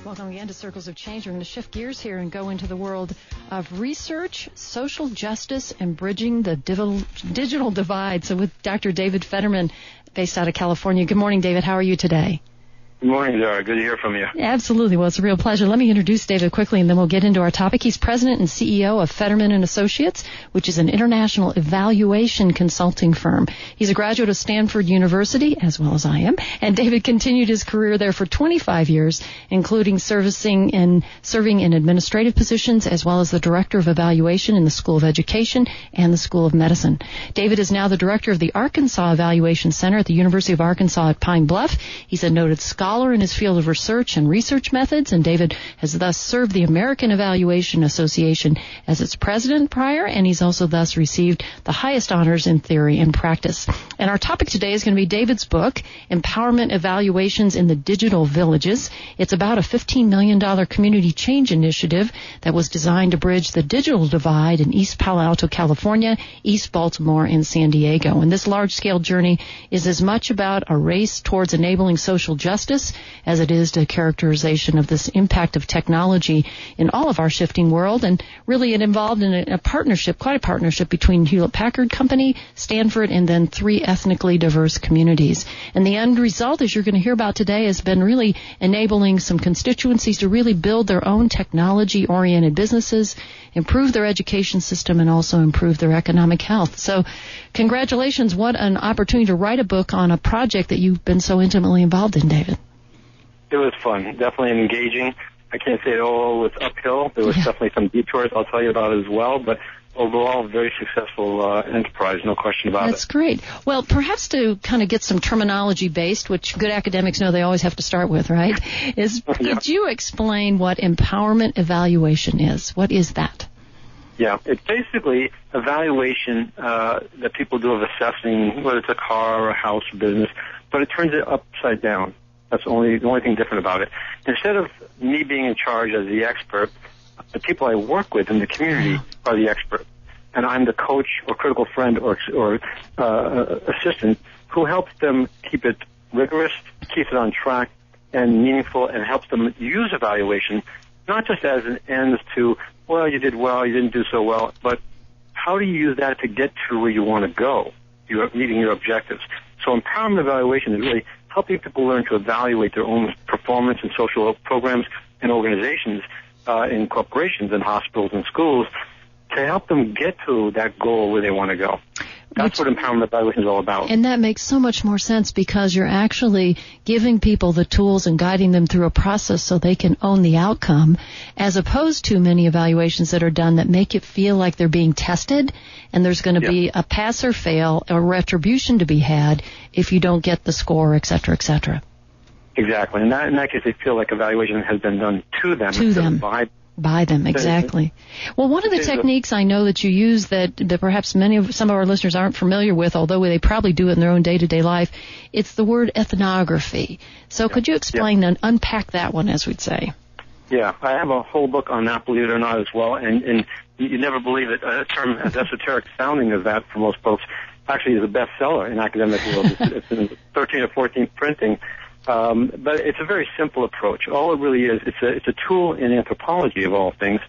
Welcome again to Circles of Change. We're going to shift gears here and go into the world of research, social justice, and bridging the digital divide. So with Dr. David Fetterman, based out of California. Good morning, David. How are you today? Good morning, Zara. Good to hear from you. Absolutely. Well, it's a real pleasure. Let me introduce David quickly, and then we'll get into our topic. He's president and CEO of Fetterman & Associates, which is an international evaluation consulting firm. He's a graduate of Stanford University, as well as I am, and David continued his career there for 25 years, including serving in administrative positions, as well as the director of evaluation in the School of Education and the School of Medicine. David is now the director of the Arkansas Evaluation Center at the University of Arkansas at Pine Bluff. He's a noted scholar in his field of research and research methods, and David has thus served the American Evaluation Association as its president prior, and he's also thus received the highest honors in theory and practice. And our topic today is going to be David's book, Empowerment Evaluations in the Digital Villages. It's about a $15 million community change initiative that was designed to bridge the digital divide in East Palo Alto, California, East Baltimore, and San Diego. And this large-scale journey is as much about a race towards enabling social justice as it is the characterization of this impact of technology in all of our shifting world. And really it involved in a partnership, quite a partnership between Hewlett-Packard Company, Stanford, and then 3 ethnically diverse communities. And the end result, as you're going to hear about today, has been really enabling some constituencies to really build their own technology-oriented businesses, improve their education system, and also improve their economic health. So congratulations. What an opportunity to write a book on a project that you've been so intimately involved in, David. It was fun, definitely engaging. I can't say it all was uphill. There was definitely some detours I'll tell you about as well, but overall, very successful enterprise, no question about it. That's great. Well, perhaps to kind of get some terminology based, which good academics know they always have to start with, right, could you explain what empowerment evaluation is? What is that? Yeah, it's basically evaluation that people do of assessing whether it's a car or a house or business, but it turns it upside down. That's the only thing different about it. Instead of me being in charge as the expert, the people I work with in the community are the expert. And I'm the coach or critical friend or assistant who helps them keep it rigorous, keeps it on track and meaningful, and helps them use evaluation not just as an end to, well, you did well, you didn't do so well, but how do you use that to get to where you want to go, meeting your objectives. So empowerment evaluation is really helping people learn to evaluate their own performance in social programs and organizations, in corporations and hospitals and schools, to help them get to that goal where they want to go. That's what empowerment evaluation is all about. And that makes so much more sense because you're actually giving people the tools and guiding them through a process so they can own the outcome, as opposed to many evaluations that are done that make it feel like they're being tested and there's going to be a pass or fail, a retribution to be had if you don't get the score, et cetera, et cetera. Exactly. In that case, they feel like evaluation has been done to them. By them, exactly. Well, one of the techniques I know that you use that perhaps some of our listeners aren't familiar with, although they probably do it in their own day-to-day life, it's the word ethnography. So could you explain and unpack that one, as we'd say? Yeah, I have a whole book on that, believe it or not, as well, and you never believe it. A term as esoteric sounding as that for most folks actually is a bestseller in academic world. It's in 13 or 14th printing. But it's a very simple approach. All it really is, it's a tool in anthropology of all things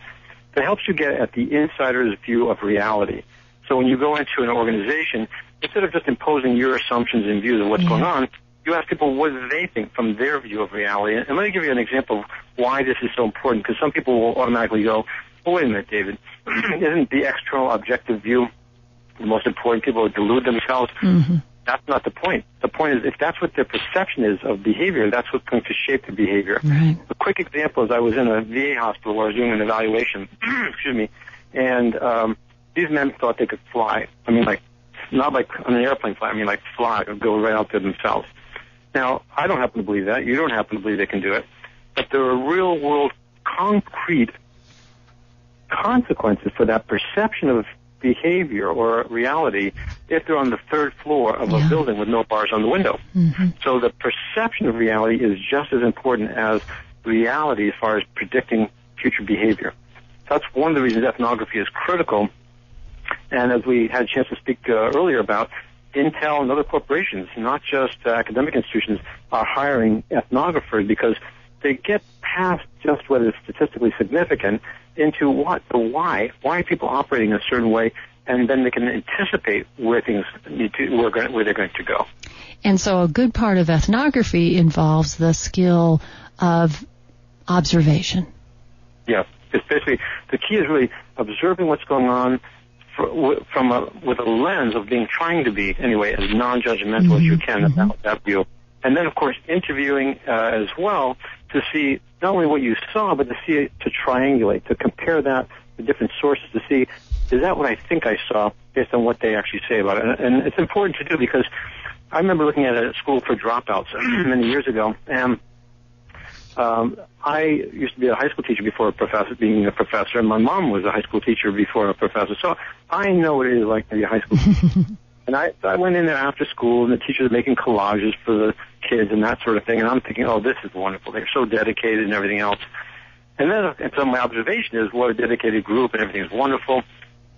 that helps you get at the insider's view of reality. So when you go into an organization, instead of just imposing your assumptions and views of what's going on, you ask people what do they think from their view of reality. And let me give you an example of why this is so important, because some people will automatically go, well, wait a minute, David, isn't the external objective view the most important? People delude themselves. Mm-hmm. That's not the point. The point is if that's what their perception is of behavior, that's what's going to shape the behavior. Right. A quick example is I was in a VA hospital where I was doing an evaluation, and these men thought they could fly. I mean, like, not like on an airplane fly, I mean like fly or go right out there themselves. Now, I don't happen to believe that. You don't happen to believe they can do it. But there are real-world concrete consequences for that perception of behavior or reality if they're on the 3rd floor of a building with no bars on the window. Mm-hmm. So the perception of reality is just as important as reality as far as predicting future behavior. That's one of the reasons ethnography is critical. And as we had a chance to speak earlier about, Intel and other corporations, not just academic institutions, are hiring ethnographers because they get past just whether it's statistically significant into the why are people operating a certain way, and then they can anticipate where things where they're going to go. And so a good part of ethnography involves the skill of observation. Yeah, especially the key is really observing what's going on with a lens of trying to be, anyway, as non-judgmental as you can about that view. And then, of course, interviewing as well to see not only what you saw, but to triangulate, to compare that to different sources to see, is that what I think I saw based on what they actually say about it? And it's important to do because I remember looking at a school for dropouts many years ago, and I used to be a high school teacher before being a professor, and my mom was a high school teacher before a professor, so I know what it is like to be a high school teacher. And I went in there after school, and the teachers were making collages for the kids and that sort of thing, and I'm thinking, oh, this is wonderful. They're so dedicated and everything else. And so my observation is what a dedicated group, and everything is wonderful,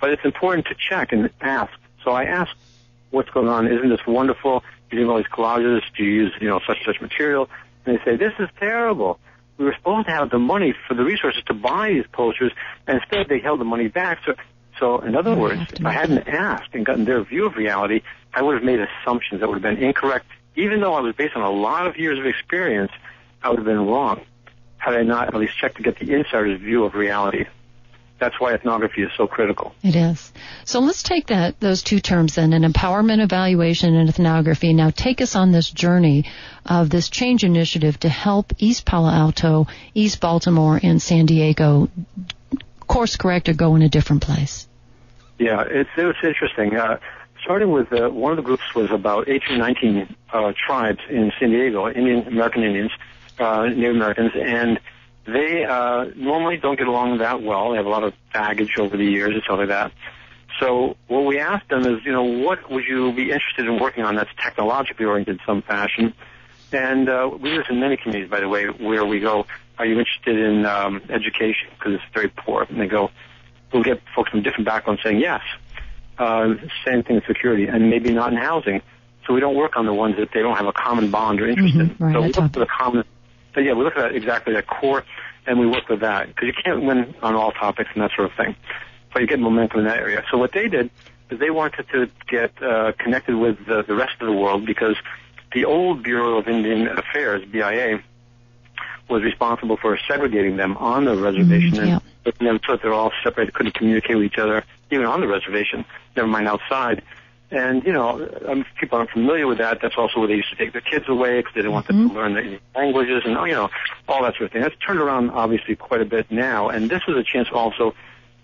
but it's important to check and ask. So I asked, what's going on? Isn't this wonderful? You're doing all these collages. Do you use, such material? And they say, this is terrible. We were supposed to have the money for the resources to buy these posters, and instead they held the money back. So in other words, if I hadn't asked and gotten their view of reality, I would have made assumptions that would have been incorrect. Even though I was based on a lot of years of experience, I would have been wrong had I not at least checked to get the insider's view of reality. That's why ethnography is so critical. It is. So let's take those two terms then, an empowerment evaluation and ethnography. Now take us on this journey of this change initiative to help East Palo Alto, East Baltimore, and San Diego course correct or go in a different place. Yeah, it was interesting. Starting with one of the groups was about 18, 19 tribes in San Diego, American Indians, Native Americans, and they normally don't get along that well. They have a lot of baggage over the years and stuff like that. So what we asked them is, what would you be interested in working on that's technologically oriented in some fashion? And we do this in many communities, by the way, where we go, are you interested in education? Because it's very poor. And they go, we'll get folks from different backgrounds saying yes. Same thing with security, and maybe not in housing. So we don't work on the ones that they don't have a common bond or interest in. Right, so we look for the common. But yeah, we look at exactly that core, and we work with that because you can't win on all topics and that sort of thing. But you get momentum in that area. So what they did is they wanted to get connected with the rest of the world because the old Bureau of Indian Affairs, BIA, was responsible for segregating them on the reservation and putting them so that they're all separated, couldn't communicate with each other, even on the reservation, never mind outside. And, people aren't familiar with that. That's also where they used to take their kids away because they didn't want them to learn the languages and, all that sort of thing. That's turned around, obviously, quite a bit now. And this was a chance also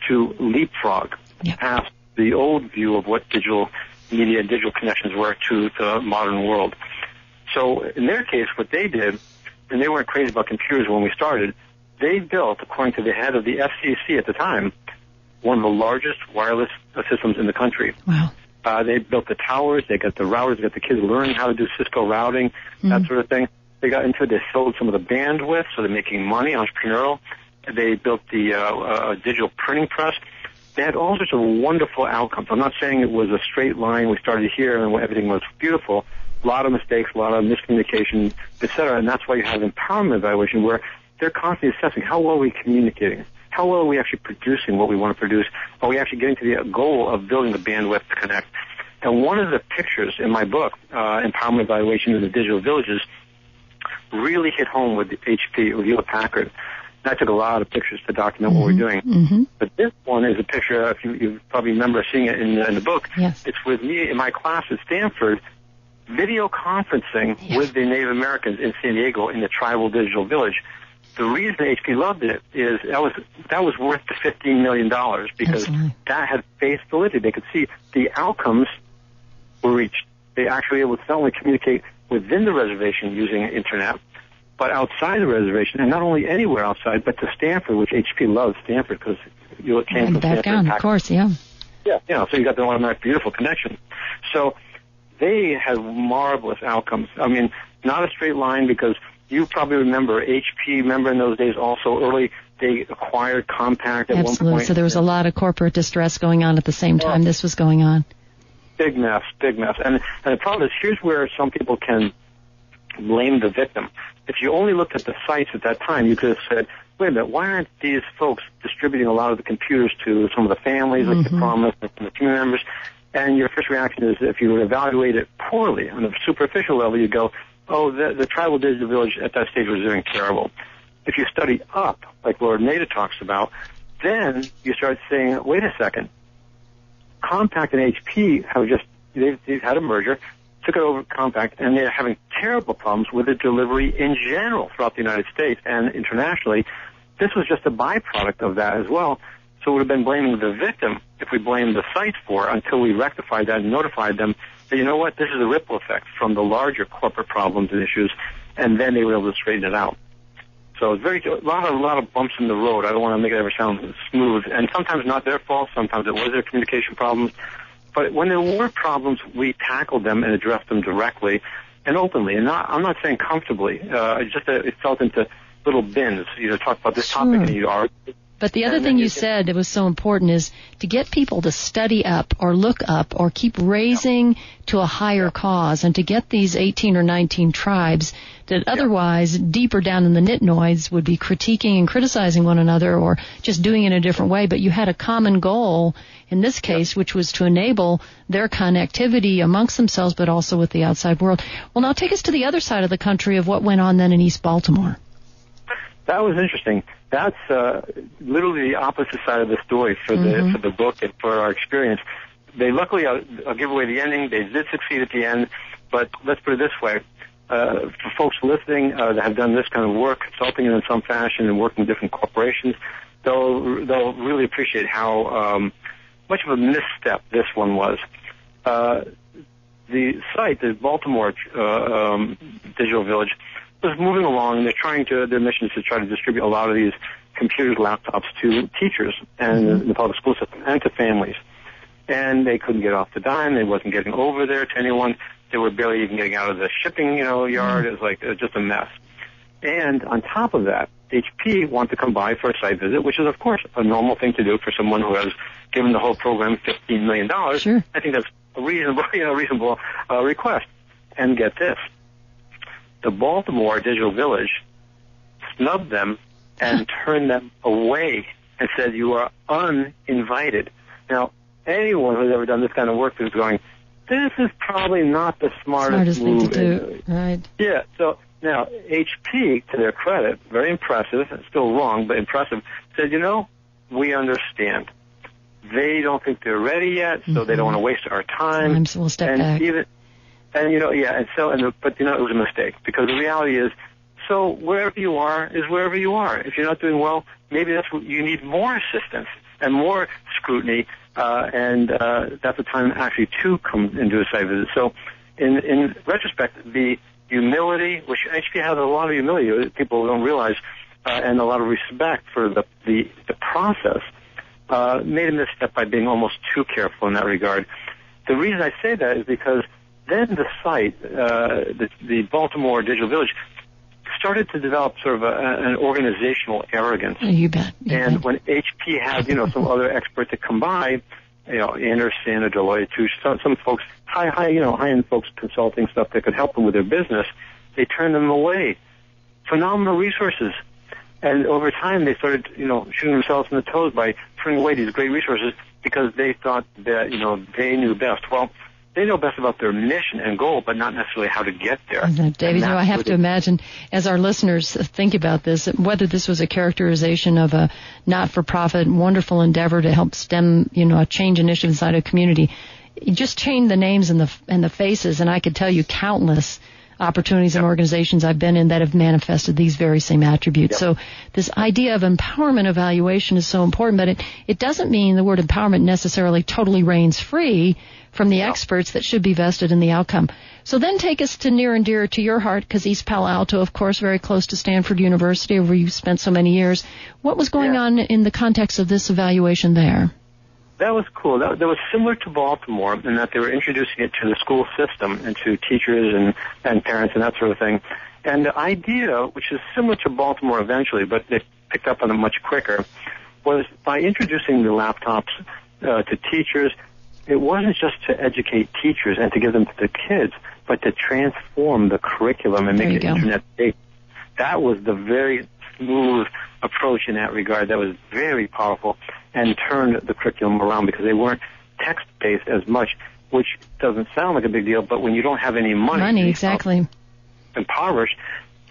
to leapfrog past the old view of what digital media and digital connections were to the modern world. So in their case, what they did, and they weren't crazy about computers when we started, they built, according to the head of the FCC at the time, one of the largest wireless systems in the country. Wow. They built the towers, they got the routers, they got the kids learning how to do Cisco routing, that sort of thing. They got into it, they sold some of the bandwidth, so they're making money, entrepreneurial. They built the digital printing press. They had all sorts of wonderful outcomes. I'm not saying it was a straight line. We started here and everything was beautiful. A lot of mistakes, a lot of miscommunication, et cetera, and that's why you have empowerment evaluation where they're constantly assessing how well are we communicating. How well are we actually producing what we want to produce? Are we actually getting to the goal of building the bandwidth to connect? And one of the pictures in my book, Empowerment Evaluation in the Digital Villages, really hit home with HP, with Hewlett-Packard. I took a lot of pictures to document what we're doing. But this one is a picture, if you probably remember seeing it in the book. Yes. It's with me in my class at Stanford, video conferencing with the Native Americans in San Diego in the tribal digital village. The reason HP loved it is that was worth the $15 million because that had face validity. They could see the outcomes were reached. They actually were able to not only communicate within the reservation using internet, but outside the reservation, and not only anywhere outside, but to Stanford, which HP loved Stanford because it came from Stanford. Of course, yeah. Yeah, so you got the automatic beautiful connection. So they had marvelous outcomes. I mean, not a straight line because you probably remember HP, in those days also early, they acquired Compaq at one point. So there was a lot of corporate distress going on at the same time this was going on. Big mess. And the problem is, here's where some people can blame the victim. if you only looked at the sites at that time, you could have said, wait a minute, why aren't these folks distributing a lot of the computers to some of the families, like they promised, and the community members? And your first reaction is, if you would evaluate it poorly on a superficial level, you go, oh, the tribal digital village at that stage was doing terrible. If you study up, like Lord Nader talks about, then you start saying, wait a second, Compaq and HP have they've had a merger, took it over Compaq, and they're having terrible problems with the delivery in general throughout the United States and internationally. This was just a byproduct of that as well. So it would have been blaming the victim if we blamed the sites for it until we rectified that and notified them that, you know what, this is a ripple effect from the larger corporate problems and issues, and then they were able to straighten it out. So it's a lot of bumps in the road. I don't want to make it ever sound smooth, and sometimes not their fault, sometimes it was their communication problems. But when there were problems, we tackled them and addressed them directly and openly. And I'm not saying comfortably. It fell into little bins. You talk about this topic and you argue. But the other thing you said that was so important is to get people to study up or look up or keep raising to a higher cause, and to get these 18 or 19 tribes that otherwise deeper down in the nitnoids would be critiquing and criticizing one another or just doing it in a different way. But you had a common goal in this case, which was to enable their connectivity amongst themselves but also with the outside world. Well, now take us to the other side of the country of what went on then in East Baltimore. That was interesting. That's literally the opposite side of the story for the book and for our experience. They luckily, I'll give away the ending. They did succeed at the end, but let's put it this way: for folks listening that have done this kind of work, consulting in some fashion and working with different corporations, they'll really appreciate how much of a misstep this one was. The site, the Baltimore Digital Village, was moving along, and their mission is to try to distribute a lot of these computers, laptops to teachers and the public school system and to families. And they couldn't get off the dime. They wasn't getting over there to anyone. They were barely even getting out of the shipping, yard. It was just a mess. And on top of that, HP wanted to come by for a site visit, which is, of course, a normal thing to do for someone who has given the whole program $15 million. Sure. I think that's a reasonable request. And get this. The Baltimore Digital Village snubbed them and turned them away and said, you are uninvited. Now, anyone who's ever done this kind of work is going, this is probably not the smartest move. Thing to do, right. Yeah, so now HP, to their credit, very impressive, still wrong, but impressive, said, we understand. They don't think they're ready yet, so they don't want to waste our time. So we'll step back. But it was a mistake, because the reality is, so wherever you are is wherever you are. If you're not doing well, maybe you need more assistance and more scrutiny, and that's the time actually to come and do a site visit. So in retrospect, the humility, which HP has a lot of humility, people don't realize, and a lot of respect for the process, made a misstep by being almost too careful in that regard. The reason I say that is because then the site, the Baltimore Digital Village, started to develop sort of an organizational arrogance. You bet. And when HP had, some other expert to come by, Anderson or Deloitte, some folks, high-end folks consulting stuff that could help them with their business, they turned them away. Phenomenal resources. And over time, they started, shooting themselves in the toes by turning away these great resources because they thought that, they knew best. Well, they know best about their mission and goal, but not necessarily how to get there. David, I have to imagine, as our listeners think about this, whether this was a characterization of a not-for-profit, wonderful endeavor to help stem, a change initiative inside a community, you just change the names and the faces, and I could tell you countless opportunities and organizations I've been in that have manifested these very same attributes. So this idea of empowerment evaluation is so important, but it doesn't mean the word empowerment necessarily totally reigns free from the experts that should be vested in the outcome. So then take us to near and dear to your heart, because East Palo Alto, of course, very close to Stanford University, where you spent so many years. What was going on in the context of this evaluation there? That was cool. That was similar to Baltimore in that they were introducing it to the school system and to teachers and parents and that sort of thing. And the idea, which is similar to Baltimore eventually, but they picked up on it much quicker, was by introducing the laptops to teachers, it wasn't just to educate teachers and to give them to the kids, but to transform the curriculum and make it internet-based. that was the very smooth approach in that regard that was very powerful and turned the curriculum around, because they weren't text-based as much, which doesn't sound like a big deal, but when you don't have any money exactly, impoverished,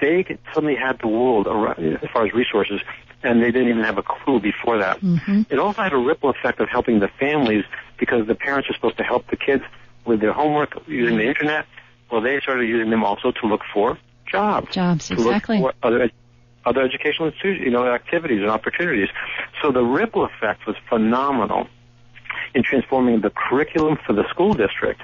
they suddenly had the world around, as far as resources, and they didn't even have a clue before that. Mm-hmm. It also had a ripple effect of helping the families, because the parents are supposed to help the kids with their homework using the internet. Well, they started using them also to look for jobs. To exactly. look for other educational institutions, activities and opportunities. So the ripple effect was phenomenal in transforming the curriculum for the school district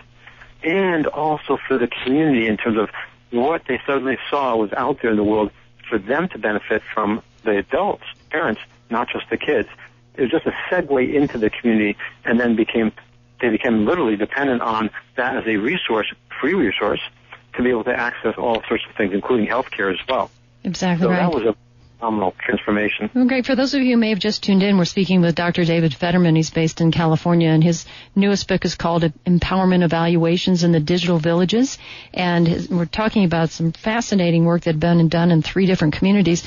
and also for the community in terms of what they suddenly saw was out there in the world for them to benefit from, the adults, parents, not just the kids. It was just a segue into the community, and then they became literally dependent on that as a resource, free resource, to be able to access all sorts of things, including healthcare as well. Exactly so right. That was a phenomenal transformation. Well, great. For those of you who may have just tuned in, we're speaking with Dr. David Fetterman. He's based in California, and his newest book is called Empowerment Evaluations in the Digital Villages. And we're talking about some fascinating work that had been done in 3 different communities.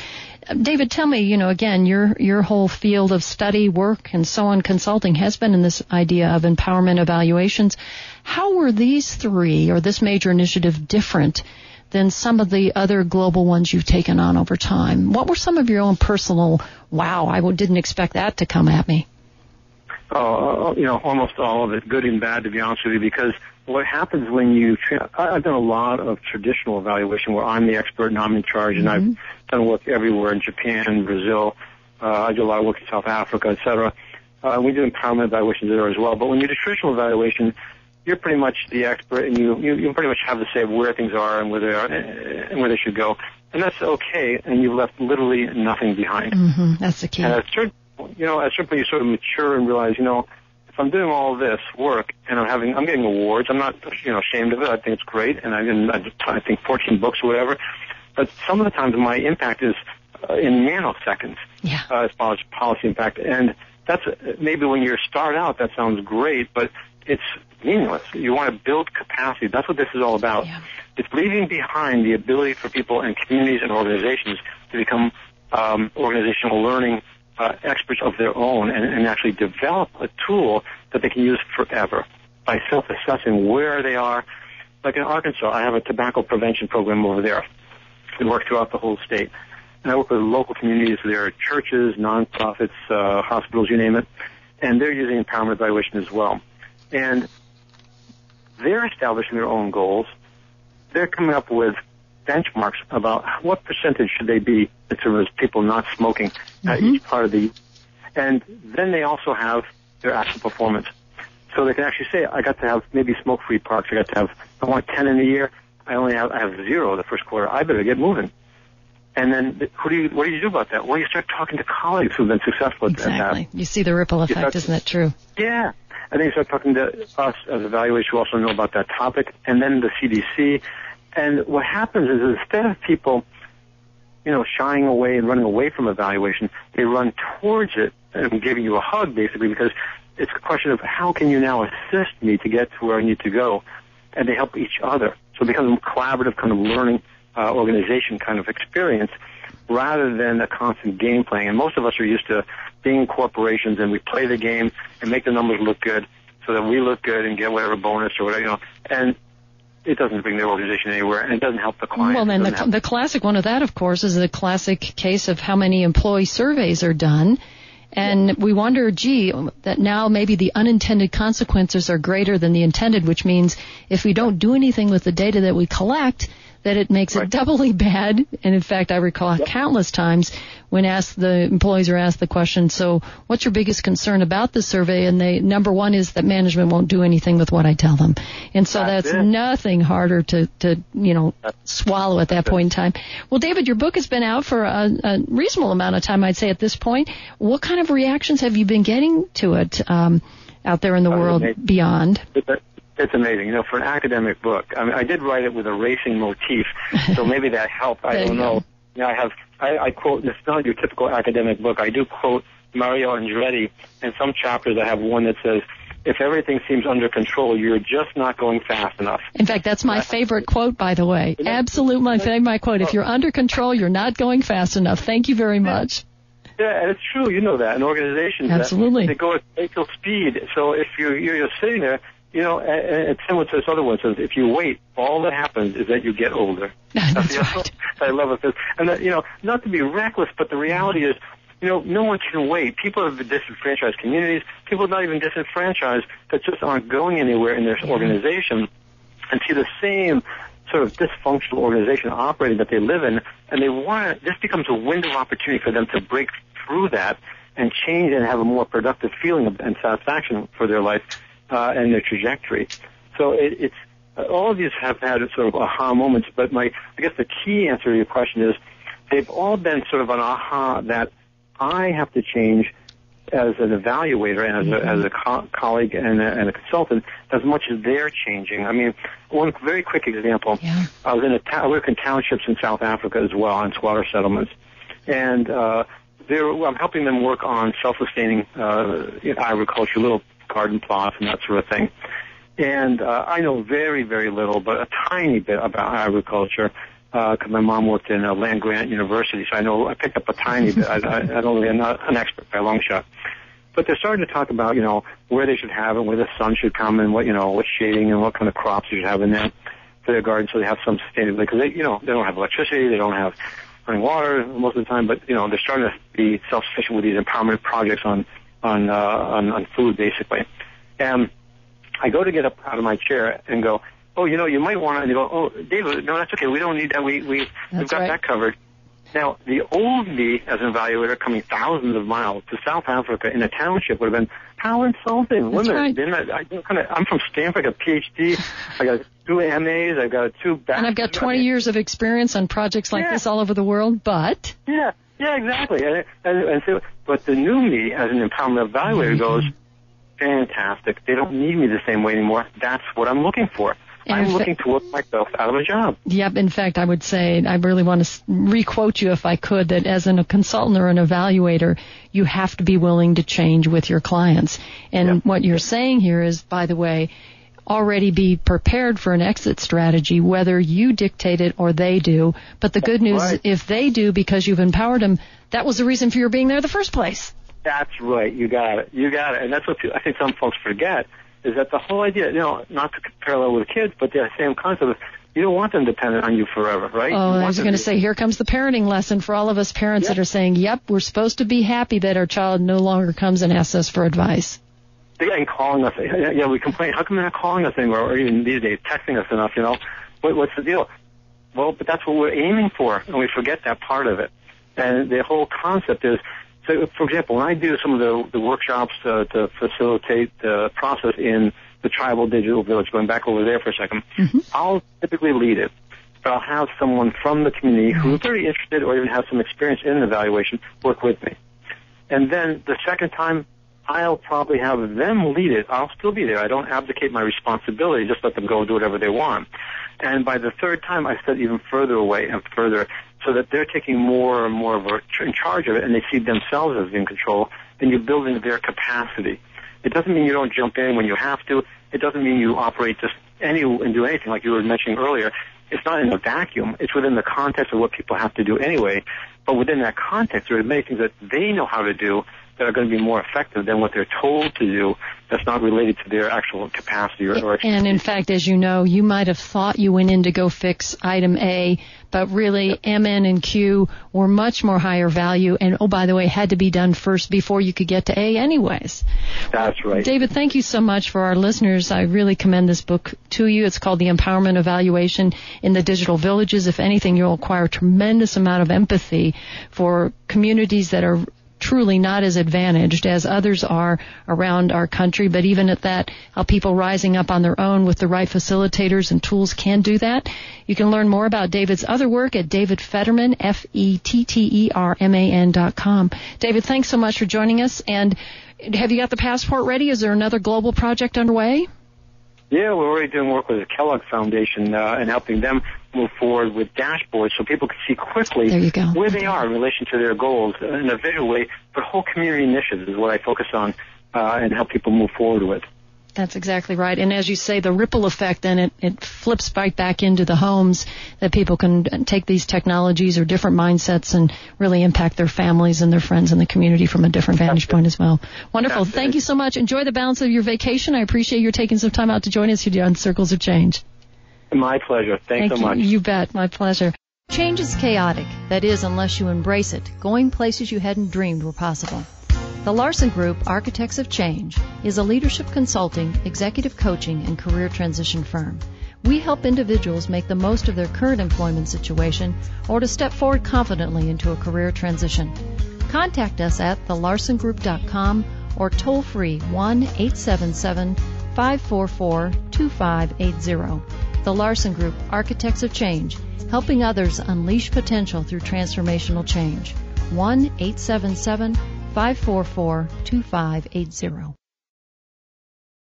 David, tell me, again, your whole field of study, work, and so on, consulting, has been in this idea of empowerment evaluations. How were these 3, or this major initiative, different than some of the other global ones you've taken on over time? What were some of your own personal, wow, I didn't expect that to come at me? Almost all of it, good and bad, to be honest with you, because what happens when I've done a lot of traditional evaluation where I'm the expert and I'm in charge, and I've done work everywhere in Japan, Brazil. I do a lot of work in South Africa, et cetera. We do empowerment evaluations there as well. But when you do traditional evaluation, you're pretty much the expert, and you pretty much have the say of where things are and where they are and where they should go. And that's okay, and you've left literally nothing behind. Mm-hmm. That's the key. And at a certain point, you sort of mature and realize, if I'm doing all this work and I'm getting awards, I'm not, ashamed of it. I think it's great, and I think 14 books or whatever. But some of the times my impact is in nanoseconds as far as policy impact. And that's maybe when you start out, that sounds great, but it's meaningless. You want to build capacity. That's what this is all about. Yeah. It's leaving behind the ability for people and communities and organizations to become organizational learning experts of their own and actually develop a tool that they can use forever by self-assessing where they are. Like in Arkansas, I have a tobacco prevention program over there. We work throughout the whole state. And I work with local communities. There are churches, nonprofits, hospitals, you name it. And they're using empowerment evaluation as well. And they're establishing their own goals. They're coming up with benchmarks about what percentage should they be in terms of people not smoking each part of the. And then they also have their actual performance. So they can actually say, I got to have maybe smoke-free parks. I want 10 in a year. I have 0 the first quarter. I better get moving. And then what do you do about that? Well, you start talking to colleagues who've been successful at that. Exactly. You see the ripple effect, isn't that true? Yeah. And then you start talking to us as evaluators who also know about that topic, and then the CDC. And what happens is instead of people, shying away and running away from evaluation, they run towards it and giving you a hug, basically, because it's a question of how can you now assist me to get to where I need to go, and they help each other. So it becomes a collaborative kind of learning organization kind of experience rather than a constant game playing. And most of us are used to being corporations, and we play the game and make the numbers look good so that we look good and get whatever bonus or whatever, and it doesn't bring the organization anywhere, and it doesn't help the client. Well, then the classic one of that, of course, is the classic case of how many employee surveys are done. And we wonder, that now maybe the unintended consequences are greater than the intended, which means if we don't do anything with the data that we collect, that it makes it doubly bad. And in fact, I recall countless times when the employees are asked the question, so what's your biggest concern about the survey? And number one is that management won't do anything with what I tell them. And so that's nothing harder to swallow at that point in time. Well, David, your book has been out for a reasonable amount of time, I'd say, at this point. What kind of reactions have you been getting to it out there in the world beyond? It's amazing. For an academic book, I did write it with a racing motif, so maybe that helped. I don't know. I quote, it's not your typical academic book. I do quote Mario Andretti. In some chapters, I have one that says, if everything seems under control, you're just not going fast enough. In fact, that's my favorite quote, by the way. Absolute my favorite quote. If you're under control, you're not going fast enough. Thank you very much. Yeah, and it's true. You know that in organizations. Absolutely. They go at fatal speed. So if you're sitting there, you know, and it's similar to this other one. So if you wait, all that happens is that you get older. That's right. I love it. And, you know, not to be reckless, but the reality is, you know, no one can wait. People have disenfranchised communities. People not even disenfranchised that just aren't going anywhere in their organization and see the same sort of dysfunctional organization operating that they live in, and they want to, this becomes a window of opportunity for them to break through that and change and have a more productive feeling and satisfaction for their life and their trajectory. So it's all of these have had sort of aha moments, but I guess the key answer to your question is they've all been sort of an aha that I have to change as an evaluator and as a colleague and a consultant as much as they're changing. I mean, one very quick example. Yeah. I work in townships in South Africa as well, on squatter settlements, and I'm helping them work on self-sustaining agriculture, little garden plots and that sort of thing. And I know very, very little, but a tiny bit about agriculture. Because my mom worked in a land-grant university, so I picked up a tiny bit. I'm not an expert by a long shot. But they're starting to talk about, you know, where they should have it, where the sun should come, and what shading and what kind of crops you should have in there for their garden, so they have some sustainability. Because they don't have electricity, they don't have running water most of the time, but they're starting to be self-sufficient with these empowerment projects on food, basically. And I go to get up out of my chair and go, oh, you might want to, and you go, oh, David, no, that's okay. We don't need that. We've got that covered. Now, the old me as an evaluator coming thousands of miles to South Africa in a township would have been, how insulting. That's right. I'm from Stanford, I got a PhD, I got 2 MAs, I've got 2 bachelors. And I've got 20 years of experience on projects like this all over the world, but... Yeah, exactly. And so, but the new me as an empowerment evaluator goes, fantastic. They don't need me the same way anymore. That's what I'm looking for. I'm looking to work myself out of a job. Yep. In fact, I would say, I really want to re-quote you if I could, that as a consultant or an evaluator, you have to be willing to change with your clients. And what you're saying here is, by the way, already be prepared for an exit strategy, whether you dictate it or they do. But the good news, if they do because you've empowered them, that was the reason for your being there in the first place. That's right. You got it. And that's what I think some folks forget. Is that the whole idea, not to parallel with kids, but the same concept of you don't want them dependent on you forever, right? Oh, I was going to say, here comes the parenting lesson for all of us parents that are saying, yep, we're supposed to be happy that our child no longer comes and asks us for advice. And calling us. Yeah, we complain, how come they're not calling us anymore, or even these days, texting us enough, What's the deal? Well, but that's what we're aiming for, and we forget that part of it. And the whole concept is, so, for example, when I do some of the workshops to facilitate the process in the tribal digital village, going back over there for a second, I'll typically lead it. But I'll have someone from the community who's very interested or even has some experience in an evaluation work with me. And then the second time, I'll probably have them lead it. I'll still be there. I don't abdicate my responsibility, just let them go and do whatever they want. And by the third time, I set even further away and further so that they're taking more and more in charge of it, and they see themselves as in control, and you're building their capacity. It doesn't mean you don't jump in when you have to. It doesn't mean you operate just and do anything like you were mentioning earlier. It's not in a vacuum. It's within the context of what people have to do anyway. But within that context, there are many things that they know how to do that are going to be more effective than what they're told to do that's not related to their actual capacity or expertise. And in fact, as you know, you might have thought you went in to go fix item A, but really MN and Q were much more higher value and, oh, by the way, had to be done first before you could get to A anyways. That's right. David, thank you so much for our listeners. I really commend this book to you. It's called The Empowerment Evaluation in the Digital Villages. If anything, you'll acquire a tremendous amount of empathy for communities that are truly not as advantaged as others are around our country, but even at that, how people rising up on their own with the right facilitators and tools can do that. You can learn more about David's other work at David Fetterman, Fetterman.com. David, thanks so much for joining us. And have you got the passport ready? Is there another global project underway? Yeah, we're already doing work with the Kellogg Foundation and helping them move forward with dashboards so people can see quickly where they are in relation to their goals in a visual way. But whole community initiatives is what I focus on and help people move forward with. That's exactly right. And as you say, the ripple effect, then it flips right back into the homes, that people can take these technologies or different mindsets and really impact their families and their friends in the community from a different vantage point as well. Wonderful. Thank you so much. Enjoy the balance of your vacation. I appreciate your taking some time out to join us here on Circles of Change. My pleasure. Thanks so much. You bet. My pleasure. Change is chaotic. That is, unless you embrace it, going places you hadn't dreamed were possible. The Larsen Group, Architects of Change, is a leadership consulting, executive coaching, and career transition firm. We help individuals make the most of their current employment situation or to step forward confidently into a career transition. Contact us at thelarsengroup.com or toll-free 1-877-544-2580. The Larsen Group, Architects of Change, helping others unleash potential through transformational change. 1-877-544-2580.